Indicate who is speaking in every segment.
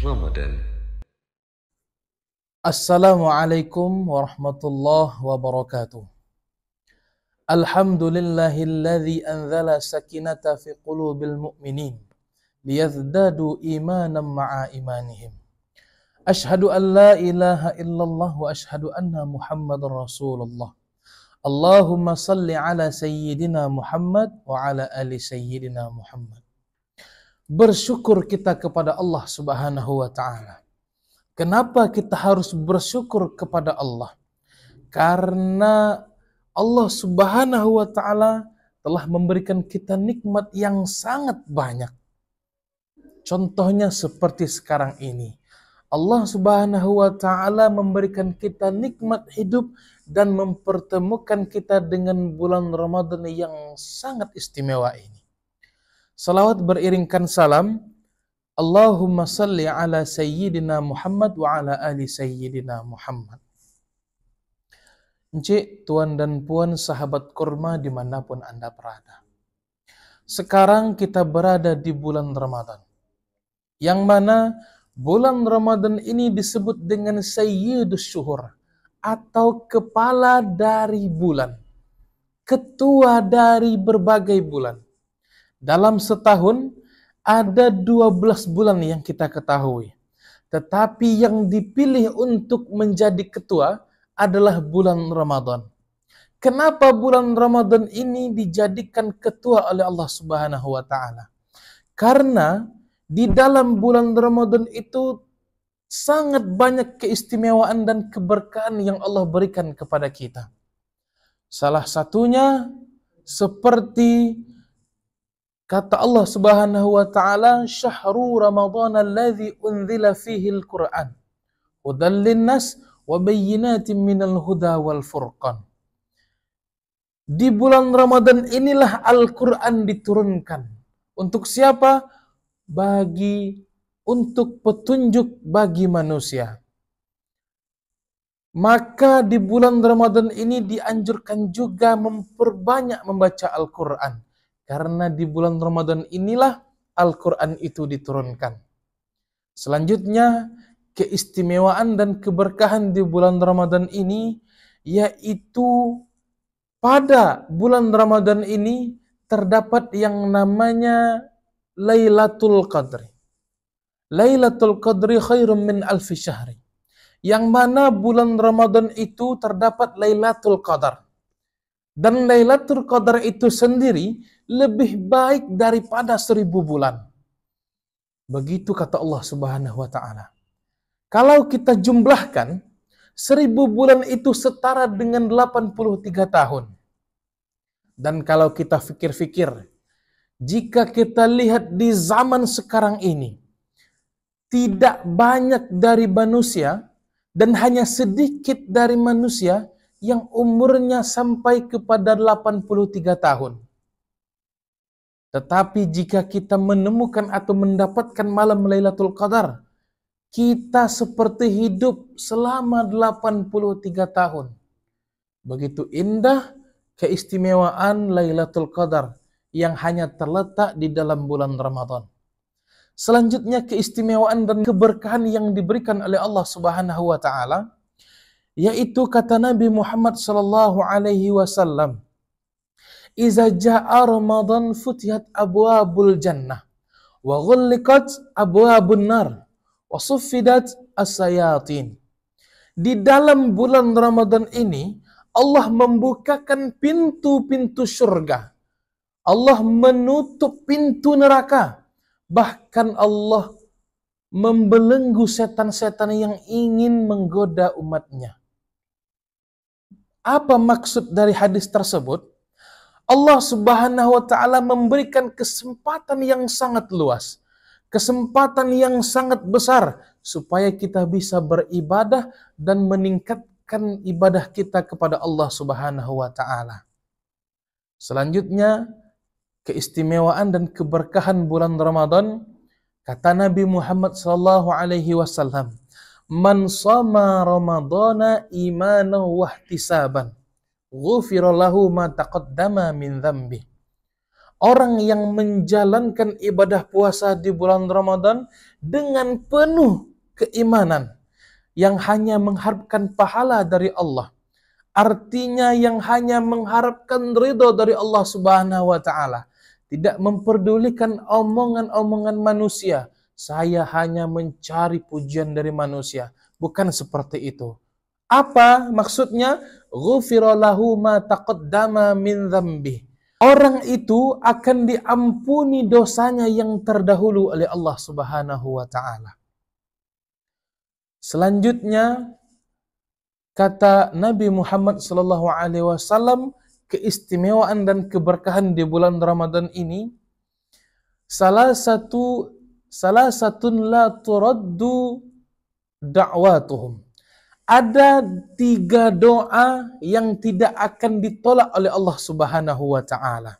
Speaker 1: Ramadan.
Speaker 2: Assalamualaikum warahmatullahi wabarakatuh. Alhamdulillahilladzi anzala sakinata fi qulubil mu'minin liyazdadu imanan ma'a imanihim. Ashhadu an la ilaha illallah wa ashhadu anna Muhammadar Rasulullah. Allahumma salli ala sayyidina Muhammad wa ala ali sayyidina Muhammad. Bersyukur kita kepada Allah Subhanahu wa taala. Kenapa kita harus bersyukur kepada Allah? Karena Allah Subhanahu wa taala telah memberikan kita nikmat yang sangat banyak. Contohnya seperti sekarang ini. Allah Subhanahu wa taala memberikan kita nikmat hidup dan mempertemukan kita dengan bulan Ramadan yang sangat istimewa ini. Salawat beriringkan salam. Allahumma salli ala sayyidina Muhammad wa ala ali sayyidina Muhammad. Encik, tuan dan puan sahabat kurma dimanapun anda berada. Sekarang kita berada di bulan Ramadan. Yang mana bulan Ramadan ini disebut dengan Sayyidus Syuhur atau kepala dari bulan. Ketua dari berbagai bulan. Dalam setahun ada 12 bulan yang kita ketahui. Tetapi yang dipilih untuk menjadi ketua adalah bulan Ramadan. Kenapa bulan Ramadan ini dijadikan ketua oleh Allah Subhanahu wa taala? Karena di dalam bulan Ramadan itu sangat banyak keistimewaan dan keberkahan yang Allah berikan kepada kita. Salah satunya seperti kata Allah Subhanahu wa taala, "Syahrul Ramadhan alladzi unzila fihi al-Qur'an, hudan lin-nas wa bayyinatin minal huda wal furqan." Di bulan Ramadan inilah Al-Qur'an diturunkan. Untuk siapa? Untuk petunjuk bagi manusia. Maka di bulan Ramadan ini dianjurkan juga memperbanyak membaca Al-Qur'an. Karena di bulan Ramadan inilah Al-Quran itu diturunkan. Selanjutnya, keistimewaan dan keberkahan di bulan Ramadan ini, yaitu pada bulan Ramadan ini terdapat yang namanya Lailatul Qadri. Lailatul Qadri khairum min alfi syahri. Yang mana bulan Ramadan itu terdapat Lailatul Qadar. Dan Lailatul Qadar itu sendiri lebih baik daripada 1000 bulan. Begitu kata Allah Subhanahu wa taala. Kalau kita jumlahkan, 1000 bulan itu setara dengan 83 tahun. Dan kalau kita fikir-fikir, jika kita lihat di zaman sekarang ini, tidak banyak dari manusia dan hanya sedikit dari manusia yang umurnya sampai kepada 83 tahun. Tetapi jika kita menemukan atau mendapatkan malam Lailatul Qadar, kita seperti hidup selama 83 tahun. Begitu indah keistimewaan Lailatul Qadar yang hanya terletak di dalam bulan Ramadan. Selanjutnya keistimewaan dan keberkahan yang diberikan oleh Allah Subhanahu wa taala, yaitu kata Nabi Muhammad sallallahu alaihi wasallam, "Iza jaa Ramadan futihat abwabul jannah wa ghulliqat abwabun nar wa suffidat as-sayatin." Di dalam bulan Ramadan ini Allah membukakan pintu-pintu surga. Allah menutup pintu neraka. Bahkan Allah membelenggu setan-setan yang ingin menggoda umatnya. Apa maksud dari hadis tersebut? Allah Subhanahu wa taala memberikan kesempatan yang sangat luas, kesempatan yang sangat besar supaya kita bisa beribadah dan meningkatkan ibadah kita kepada Allah Subhanahu wa taala. Selanjutnya, keistimewaan dan keberkahan bulan Ramadan, kata Nabi Muhammad sallallahu alaihi wasallam, "Man shama Ramadhana imanan wa ihtisaban, ghufira lahu ma taqaddama min dhanbi." orang yang menjalankan ibadah puasa di bulan Ramadan dengan penuh keimanan, yang hanya mengharapkan pahala dari Allah. Artinya yang hanya mengharapkan ridho dari Allah Subhanahu wa taala. Tidak memperdulikan omongan-omongan manusia. Saya hanya mencari pujian dari manusia. Bukan seperti itu. Apa maksudnya? Ghufira lahu ma taqaddama min dzambi. Orang itu akan diampuni dosanya yang terdahulu oleh Allah Subhanahu wa taala. Selanjutnya kata Nabi Muhammad sallallahu alaihi wasallam, keistimewaan dan keberkahan di bulan Ramadan ini, salah satun la turaddu da'watuhum. Ada 3 doa yang tidak akan ditolak oleh Allah Subhanahu wa taala.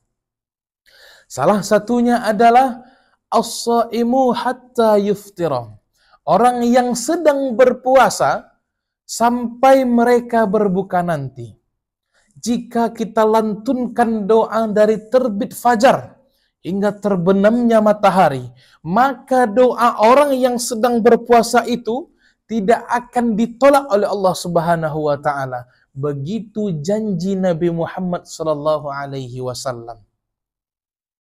Speaker 2: Salah satunya adalah as-shaimu hatta yuftira. Orang yang sedang berpuasa sampai mereka berbuka nanti. Jika kita lantunkan doa dari terbit fajar hingga terbenamnya matahari, maka doa orang yang sedang berpuasa itu tidak akan ditolak oleh Allah Subhanahu wa taala. Begitu janji Nabi Muhammad sallallahu alaihi wasallam.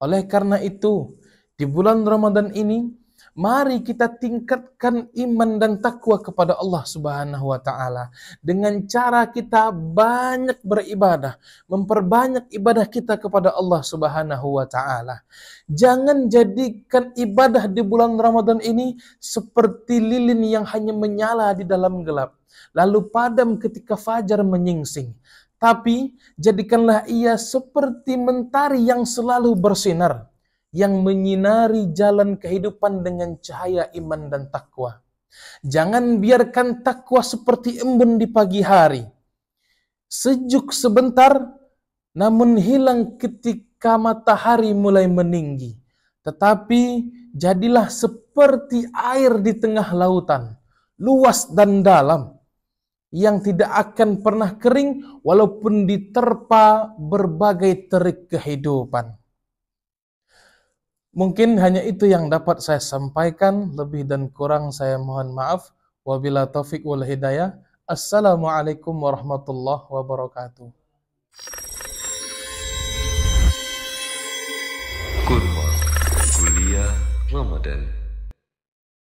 Speaker 2: Oleh karena itu, di bulan Ramadan ini, mari kita tingkatkan iman dan takwa kepada Allah Subhanahu wa taala dengan cara kita banyak beribadah, memperbanyak ibadah kita kepada Allah Subhanahu wa taala. Jangan jadikan ibadah di bulan Ramadan ini seperti lilin yang hanya menyala di dalam gelap, lalu padam ketika fajar menyingsing. Tapi jadikanlah ia seperti mentari yang selalu bersinar, yang menyinari jalan kehidupan dengan cahaya iman dan takwa. Jangan biarkan takwa seperti embun di pagi hari. Sejuk sebentar, namun hilang ketika matahari mulai meninggi. Tetapi jadilah seperti air di tengah lautan, luas dan dalam, yang tidak akan pernah kering walaupun diterpa berbagai terik kehidupan. Mungkin hanya itu yang dapat saya sampaikan, lebih dan kurang saya mohon maaf. Wabila taufik wal hidayah. Assalamualaikum warahmatullahi wabarakatuh.
Speaker 1: Kurma Kuliah Ramadan.